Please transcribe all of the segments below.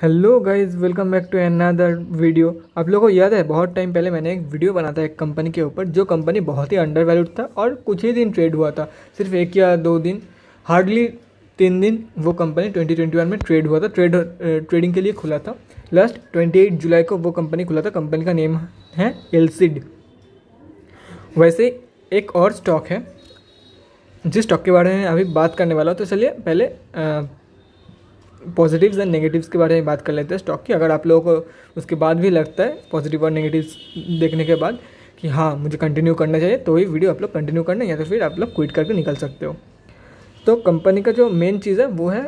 Hello guys, welcome back to another video. आप लोगों को याद है बहुत टाइम पहले मैंने एक वीडियो बना था एक कंपनी के ऊपर, जो कंपनी बहुत ही अंडर वैल्यूड था और कुछ ही दिन ट्रेड हुआ था, सिर्फ 1 या 2 दिन, हार्डली 3 दिन वो कंपनी 2021 में ट्रेड हुआ था। ट्रेडिंग के लिए खुला था। लास्ट 28 जुलाई को वो कंपनी खुला था। कंपनी का नेम है एलसीड। वैसे एक और स्टॉक है जिस स्टॉक के बारे में अभी बात करने वाला हूँ। तो चलिए पहले पॉजिटिव्स एंड नेगेटिव्स के बारे में बात कर लेते हैं स्टॉक की। अगर आप लोगों को उसके बाद भी लगता है पॉजिटिव और नेगेटिव्स देखने के बाद कि हाँ मुझे कंटिन्यू करना चाहिए, तो ही वीडियो आप लोग कंटिन्यू करना, या तो फिर आप लोग क्विट करके निकल सकते हो। तो कंपनी का जो मेन चीज़ है वो है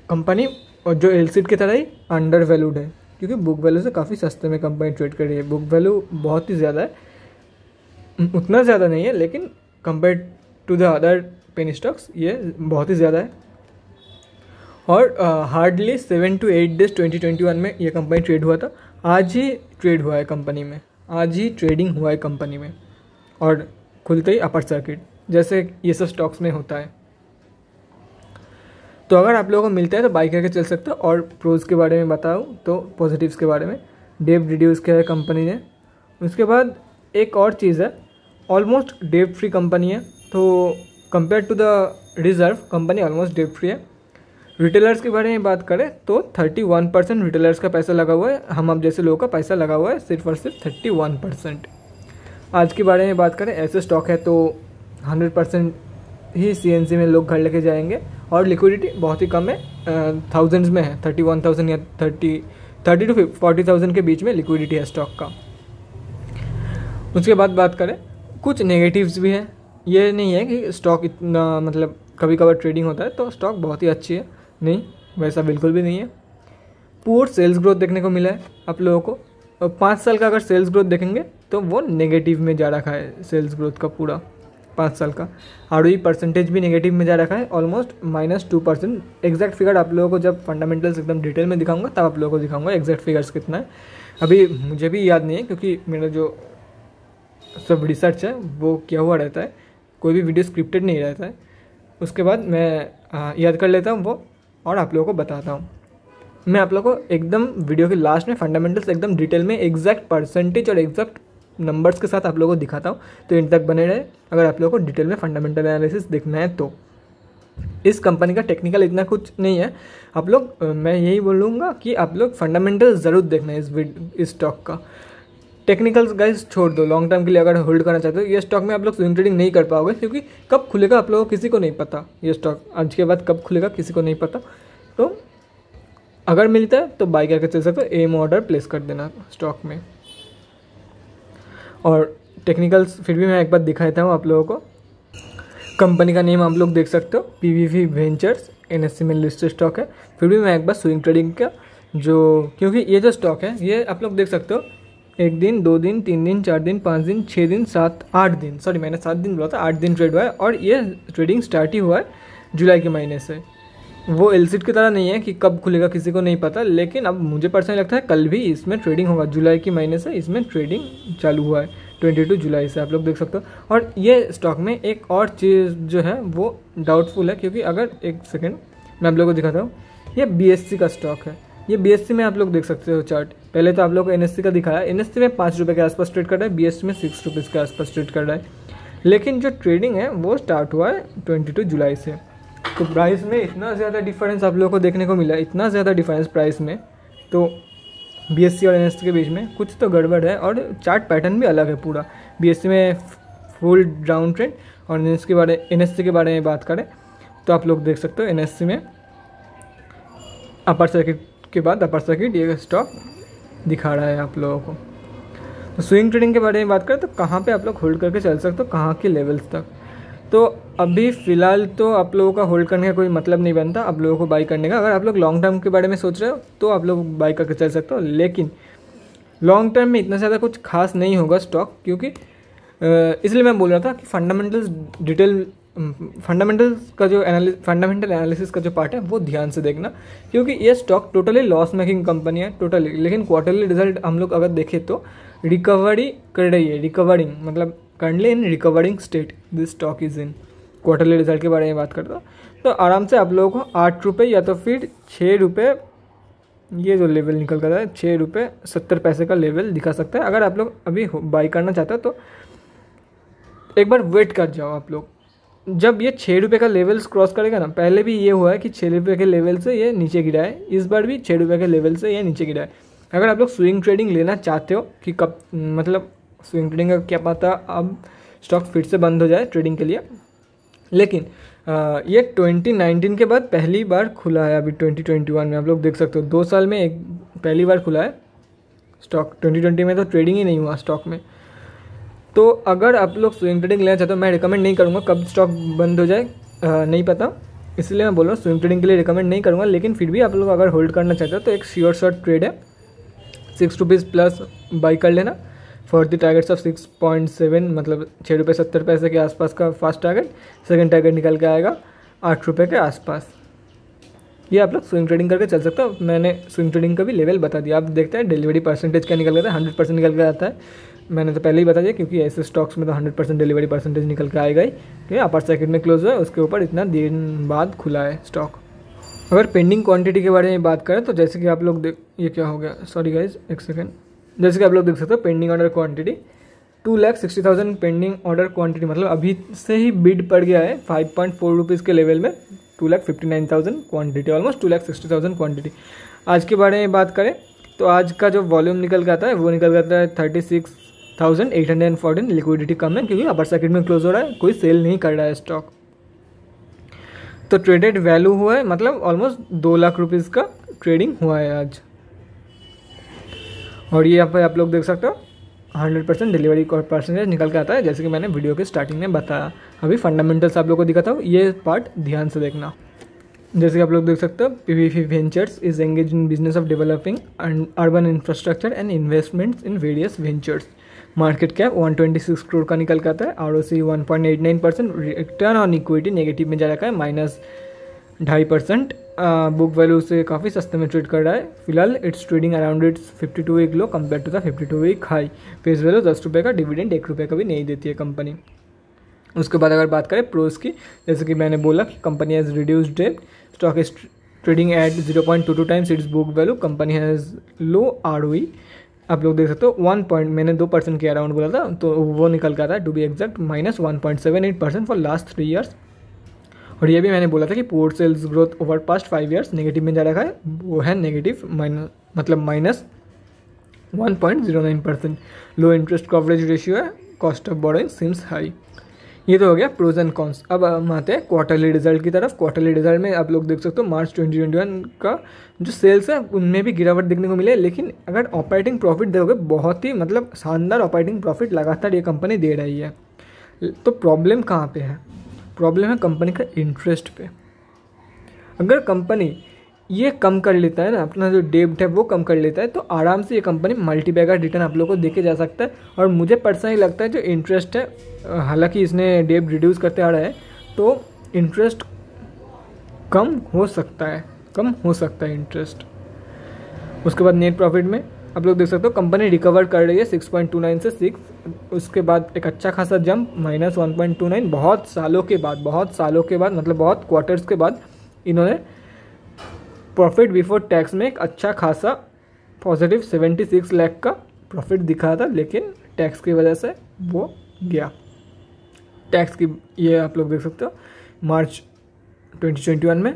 कंपनी, और जो एलसीड की तरह ही अंडर वैल्यूड है, क्योंकि बुक वैल्यू से काफ़ी सस्ते में कंपनी ट्रेड कर रही है। बुक वैल्यू बहुत ही ज़्यादा है, उतना ज़्यादा नहीं है, लेकिन compare to the other penny stocks ये बहुत ही ज़्यादा है। और हार्डली 7 to 8 डेज 2021 में ये कंपनी ट्रेड हुआ था। आज ही ट्रेड हुआ है कंपनी में, आज ही ट्रेडिंग हुआ है कंपनी में, और खुलते ही अपर सर्किट, जैसे ये सब स्टॉक्स में होता है। तो अगर आप लोगों को मिलता है तो बाई करके चल सकते हो। और प्रोज के बारे में बताऊँ तो पॉजिटिव्स के बारे में, डेट रिड्यूस किया है कंपनी ने। उसके बाद एक और चीज़ है, ऑलमोस्ट डेट फ्री कंपनी है। तो compare to the reserve company almost debt free है। रिटेलर्स के बारे में बात करें तो 31% रिटेलर्स का पैसा लगा हुआ है। हम अब जैसे लोगों का पैसा लगा हुआ है सिर्फ और सिर्फ 31%। आज के बारे में बात करें, ऐसे स्टॉक है तो 100% ही सीएनसी में लोग घर लेके जाएंगे, और लिक्विडिटी बहुत ही कम है, थाउजेंड्स में है। 31,000 या 30 to 40,000 के बीच में लिक्विडिटी है स्टॉक का। उसके बाद बात करें, कुछ नेगेटिव्स भी है। ये नहीं है कि स्टॉक इतना मतलब कभी कभार ट्रेडिंग होता है तो स्टॉक बहुत ही अच्छी है, नहीं, वैसा बिल्कुल भी नहीं है। पुअर सेल्स ग्रोथ देखने को मिला है आप लोगों को। और 5 साल का अगर सेल्स ग्रोथ देखेंगे तो वो नेगेटिव में जा रखा है सेल्स ग्रोथ का पूरा 5 साल का। ROE परसेंटेज भी नेगेटिव में जा रखा है, ऑलमोस्ट -2%। एग्जैक्ट फिगर आप लोगों को जब फंडामेंटल्स एकदम डिटेल में दिखाऊंगा तब आप लोगों को दिखाऊंगा एग्जैक्ट फिगर्स कितना है। अभी मुझे भी याद नहीं है, क्योंकि मेरा जो सब रिसर्च है वो किया हुआ रहता है, कोई भी वीडियो स्क्रिप्टेड नहीं रहता है। उसके बाद मैं याद कर लेता हूँ वो, और आप लोगों को बताता हूँ। मैं आप लोगों को एकदम वीडियो के लास्ट में फंडामेंटल्स एकदम डिटेल में एग्जैक्ट परसेंटेज और एग्जैक्ट नंबर्स के साथ आप लोगों को दिखाता हूँ, तो इन तक बने रहे अगर आप लोगों को डिटेल में फंडामेंटल एनालिसिस देखना है तो। इस कंपनी का टेक्निकल इतना कुछ नहीं है। आप लोग मैं यही बोलूँगा कि आप लोग फंडामेंटल ज़रूर देखना है इस स्टॉक का। टेक्निकल्स गाइस छोड़ दो, लॉन्ग टर्म के लिए अगर होल्ड करना चाहते हो ये स्टॉक में आप लोग स्विंग ट्रेडिंग नहीं कर पाओगे, क्योंकि कब खुलेगा आप लोगों को किसी को नहीं पता। ये स्टॉक आज के बाद कब खुलेगा किसी को नहीं पता। तो अगर मिलता है तो बाई करके चल सकते हो, एम ऑर्डर प्लेस कर देना स्टॉक में। और टेक्निकल्स फिर भी मैं एक बार दिखा देता हूँ आप लोगों को। कंपनी का नेम आप लोग देख सकते हो, PVV वेंचर्स, NSE में लिस्टेड स्टॉक है। फिर भी मैं एक बार स्विंग ट्रेडिंग का क्योंकि ये जो स्टॉक है ये आप लोग देख सकते हो, 1 दिन 2 दिन 3 दिन 4 दिन 5 दिन 6 दिन 7 8 दिन, सॉरी मैंने 7 दिन बोला था, 8 दिन ट्रेड हुआ है। और ये ट्रेडिंग स्टार्ट ही हुआ है जुलाई के महीने से। वो एलसीड की तरह नहीं है कि कब खुलेगा किसी को नहीं पता, लेकिन अब मुझे पर्सनली लगता है कल भी इसमें ट्रेडिंग होगा। जुलाई के महीने से इसमें ट्रेडिंग चालू हुआ है, 22 जुलाई से आप लोग देख सकते हो। और ये स्टॉक में एक और चीज़ जो है वो डाउटफुल है, क्योंकि अगर एक सेकेंड मैं आप लोगों को दिखाता हूँ, ये BSE का स्टॉक है। ये BSE में आप लोग देख सकते हो चार्ट। पहले तो आप लोग को NSE का दिखाया, NSE में 5 रुपये के आसपास ट्रेड कर रहा है, BSE में 6 रुपीज़ के आसपास ट्रेड कर रहा है। लेकिन जो ट्रेडिंग है वो स्टार्ट हुआ है 22 जुलाई से। तो प्राइस में इतना ज़्यादा डिफरेंस आप लोगों को देखने को मिला, इतना ज़्यादा डिफरेंस प्राइस में, तो BSE और NSE के बीच में कुछ तो गड़बड़ है। और चार्ट पैटर्न भी अलग है पूरा। BSE में फुल डाउन ट्रेंड, और NSE के बारे में बात करें तो आप लोग देख सकते हो NSE में अपर सर्किट के बाद अपर सर्किट ये स्टॉक दिखा रहा है आप लोगों को। तो स्विंग ट्रेडिंग के बारे में बात करें तो कहाँ पे आप लोग होल्ड करके चल सकते हो, कहाँ के लेवल्स तक। तो अभी फ़िलहाल तो आप लोगों का होल्ड करने का कोई मतलब नहीं बनता आप लोगों को बाई करने का। अगर आप लोग लॉन्ग टर्म के बारे में सोच रहे हो तो आप लोग बाई करके चल सकते हो, लेकिन लॉन्ग टर्म में इतना ज़्यादा कुछ खास नहीं होगा स्टॉक, क्योंकि इसलिए मैं बोल रहा था कि फंडामेंटल एनालिसिस का जो पार्ट है वो ध्यान से देखना, क्योंकि ये stock totally loss making company है टोटली। लेकिन क्वार्टरली रिजल्ट हम लोग अगर देखें तो रिकवरी कर रही है, रिकवरिंग मतलब currently in recovering state this stock is in. Quarterly result के बारे में बात करता हूँ तो आराम से आप लोगों को 8 रुपये या तो फिर 6 रुपये ये जो लेवल निकल कर है 6 रुपये 70 पैसे का लेवल दिखा सकता है। अगर आप लोग अभी बाई करना चाहते हो तो एक बार वेट कर जाओ आप लोग, जब ये 6 रुपये का लेवल्स क्रॉस करेगा ना, पहले भी ये हुआ है कि 6 रुपये के लेवल से ये नीचे गिरा है, इस बार भी 6 रुपये के लेवल से ये नीचे गिरा है। अगर आप लोग स्विंग ट्रेडिंग लेना चाहते हो कि कब मतलब स्विंग ट्रेडिंग का क्या पता अब स्टॉक फिर से बंद हो जाए ट्रेडिंग के लिए, लेकिन ये 2019 के बाद पहली बार खुला है। अभी 2021 में आप लोग देख सकते हो 2 साल में एक पहली बार खुला है स्टॉक। 2020 में तो ट्रेडिंग ही नहीं हुआ स्टॉक में। तो अगर आप लोग स्विंग ट्रेडिंग लेना चाहते हो, मैं रिकमेंड नहीं करूँगा, कब स्टॉक बंद हो जाए नहीं पता, इसलिए मैं बोल रहा हूँ स्विंग ट्रेडिंग के लिए रिकमेंड नहीं करूँगा। लेकिन फिर भी आप लोग अगर होल्ड करना चाहते हो तो एक श्योर शॉर्ट ट्रेड है, 6 रुपीज़ प्लस बाई कर लेना फॉर द टारगेट्स ऑफ 6.7, मतलब 6 रुपये 70 पैसे के आसपास का फर्स्ट टारगेट। सेकंड टारगेट निकल के आएगा 8 रुपये के आसपास। ये आप लोग स्विंग ट्रेडिंग करके चल सकते हो। मैंने स्विंग ट्रेडिंग का भी लेवल बता दिया। आप देखते हैं डिलीवरी परसेंटेज क्या निकल के आता है, 100% निकल के आता है। मैंने तो पहले ही बता दिया, क्योंकि ऐसे स्टॉक्स में तो 100% डिलीवरी परसेंटेज निकल के आएगा ही, कि अपर सेकंड में क्लोज हुआ है, उसके ऊपर इतना दिन बाद खुला है स्टॉक। अगर पेंडिंग क्वांटिटी के बारे में बात करें तो जैसे कि आप लोग ये क्या हो गया, सॉरी गाइज एक सेकेंड, जैसे कि आप लोग देख सकते हो pending order quantity 2,60,000 pending order quantity, मतलब अभी से ही बिड पड़ गया है 5.4 रुपीज़ के लेवल में 2,59,000 क्वांटिटी, ऑलमोस्ट 2,60,000 क्वांटिटी। आज के बारे में बात करें तो आज का जो वॉल्यूम निकल के आता है वो निकल के आता है 36,814। लिक्विडिटी कम है क्योंकि अपर सर्किट में क्लोज हो रहा है, कोई सेल नहीं कर रहा है स्टॉक। तो ट्रेडेड वैल्यू हुआ है, मतलब ऑलमोस्ट 2 लाख रुपीज़ का ट्रेडिंग हुआ है आज। और ये यहाँ पर आप लोग देख सकते हो 100% डिलीवरी परसेंटेज निकल के आता है, जैसे कि मैंने वीडियो के स्टार्टिंग में बताया। अभी फंडामेंटल्स आप लोगों को दिखाता हूँ, ये पार्ट ध्यान से देखना। जैसे कि आप लोग देख सकते हो PVP ventures is engage in business of developing and urban infrastructure and investments in various ventures. Market cap 126 crore का निकल के आता है। ROC 1.89%। Return on equity negative में जा रखा है -2.5%। बुक वैल्यू से काफ़ी सस्ते में ट्रेड कर रहा है फिलहाल। It's trading around its 52 week low compare to the 52 week high. Face value 10 रुपये का, डिविडेंड 1 रुपये का भी नहीं देती है कंपनी। उसके बाद अगर बात करें प्रोस की, जैसे कि मैंने बोला कि company has reduced debt, stock is trading at 0.22 times its book value, company has low ROE। आप लोग देख सकते हो 1 पॉइंट, मैंने 2% के अराउंड बोला था तो वो निकल कर रहा है to be exact -1.78% for last 3 years. और ये भी मैंने बोला था कि poor sales growth over past 5 years negative में जा रखा है, वो है नेगेटिव मतलब -1.09%। लो इंटरेस्ट कवरेज रेशियो है, cost of borrowing seems high. ये तो हो गया प्रोज एंड कॉन्स। अब हम आते हैं क्वार्टरली रिजल्ट की तरफ। क्वार्टरली रिजल्ट में आप लोग देख सकते हो मार्च 2021 का जो सेल्स है उनमें भी गिरावट देखने को मिले, लेकिन अगर ऑपरेटिंग प्रॉफिट देखोगे बहुत ही मतलब शानदार ऑपरेटिंग प्रॉफिट लगातार ये कंपनी दे रही है। तो प्रॉब्लम कहाँ पे है? प्रॉब्लम है कंपनी का इंटरेस्ट पे। अगर कंपनी ये कम कर लेता है ना, अपना जो डेब्ट है वो कम कर लेता है, तो आराम से ये कंपनी मल्टीबैगर रिटर्न आप लोगों को देके जा सकता है। और मुझे पर्सनली लगता है जो इंटरेस्ट है, हालांकि इसने डेब्ट रिड्यूस करते आ रहा है तो इंटरेस्ट कम हो सकता है इंटरेस्ट। उसके बाद नेट प्रॉफिट में आप लोग देख सकते हो कंपनी रिकवर कर रही है 6.29 से 6, उसके बाद एक अच्छा खासा जंप -1.29। बहुत सालों के बाद मतलब बहुत क्वार्टर्स के बाद इन्होंने प्रॉफिट बिफोर टैक्स में एक अच्छा खासा पॉजिटिव 76 लाख का प्रॉफिट दिखा था, लेकिन टैक्स की वजह से वो गया। टैक्स की ये आप लोग देख सकते हो मार्च 2021 में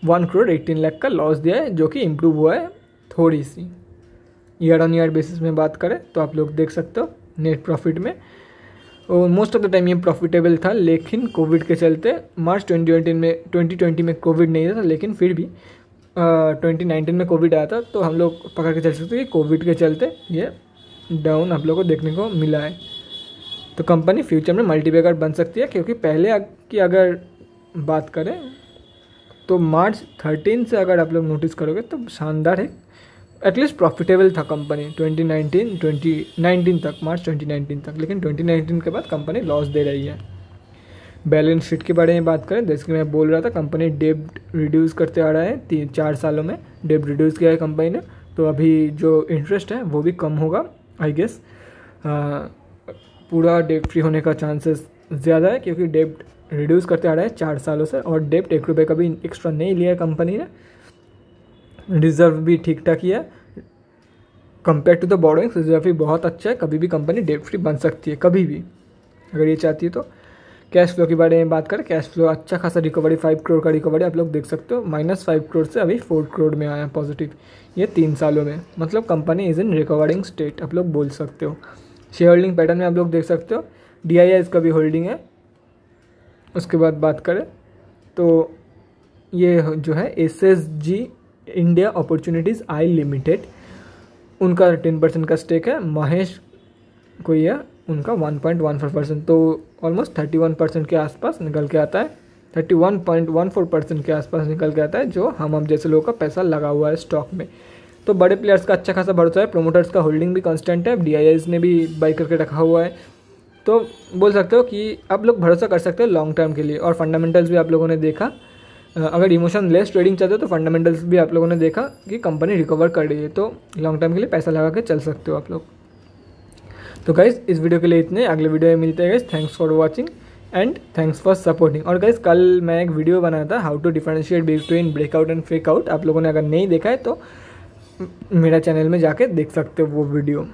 1 करोड़ 18 लाख का लॉस दिया है, जो कि इम्प्रूव हुआ है थोड़ी सी। ईयर ऑन ईयर बेसिस में बात करें तो आप लोग देख सकते हो नेट प्रॉफिट में मोस्ट ऑफ द टाइम ये प्रॉफिटेबल था, लेकिन कोविड के चलते मार्च 2020 में कोविड नहीं था, लेकिन फिर भी 2019 में कोविड आया था, तो हम लोग पकड़ के चल सकते हैं कि कोविड के चलते ये डाउन आप लोगों को देखने को मिला है। तो कंपनी फ्यूचर में मल्टीबैगर बन सकती है, क्योंकि पहले की अगर बात करें तो मार्च 13 से अगर आप लोग नोटिस करोगे तो शानदार है, एटलीस्ट प्रॉफिटेबल था कंपनी 2019 तक, मार्च 2019 तक। लेकिन 2019 के बाद कंपनी लॉस दे रही है। बैलेंस शीट के बारे में बात करें, जैसे कि मैं बोल रहा था कंपनी डेब्ट रिड्यूस करते आ रहा है, 3-4 सालों में डेब्ट रिड्यूस किया है कंपनी ने, तो अभी जो इंटरेस्ट है वो भी कम होगा आई गेस। पूरा डेब्ट फ्री होने का चांसेस ज़्यादा है, क्योंकि डेब्ट रिड्यूस करते आ रहा है 4 सालों से, और डेब्ट 1 रुपये का भी एक्स्ट्रा नहीं लिया है कंपनी ने। रिजर्व भी ठीक ठाक ही है, compare to the borrowings reserve भी बहुत अच्छा है। कभी भी कंपनी डेट फ्री बन सकती है, कभी भी अगर ये चाहती है तो। कैश फ्लो के बारे में बात करें, कैश फ्लो अच्छा खासा रिकवरी, 5 करोड़ का रिकवरी आप लोग देख सकते हो। -5 करोड़ से अभी 4 करोड़ में आया पॉजिटिव, ये 3 सालों में। मतलब company is in recovering state आप लोग बोल सकते हो। शेयर होल्डिंग पैटर्न में आप लोग देख सकते हो, DII इसका भी होल्डिंग है। उसके बाद बात करें तो ये जो है SSG इंडिया अपॉर्चुनिटीज़ आई लिमिटेड, उनका 10% का स्टेक है। महेश कोई है, उनका 1.14%, तो ऑलमोस्ट 31% के आसपास निकल के आता है। 31.14% के आसपास निकल के आता है, जो हम जैसे लोगों का पैसा लगा हुआ है स्टॉक में। तो बड़े प्लेयर्स का अच्छा खासा भरोसा है, प्रोमोटर्स का होल्डिंग भी कांस्टेंट है, DIIs ने भी बाई करके रखा हुआ है। तो बोल सकते हो कि आप लोग भरोसा कर सकते हो लॉन्ग टर्म के लिए। और फंडामेंटल्स भी आप लोगों ने देखा, अगर इमोशन लेस ट्रेडिंग चाहते हो तो फंडामेंटल्स भी आप लोगों ने देखा कि कंपनी रिकवर कर रही है, तो लॉन्ग टर्म के लिए पैसा लगा के चल सकते हो आप लोग। तो गाइस इस वीडियो के लिए इतने, अगले वीडियो में मिलते हैं guys. Thanks for watching and thanks for supporting. और गाइस कल मैं एक वीडियो बनाया था how to differentiate between breakout and fake out, आप लोगों ने अगर नहीं देखा है तो मेरा चैनल में जाके देख सकते हो वो वीडियो।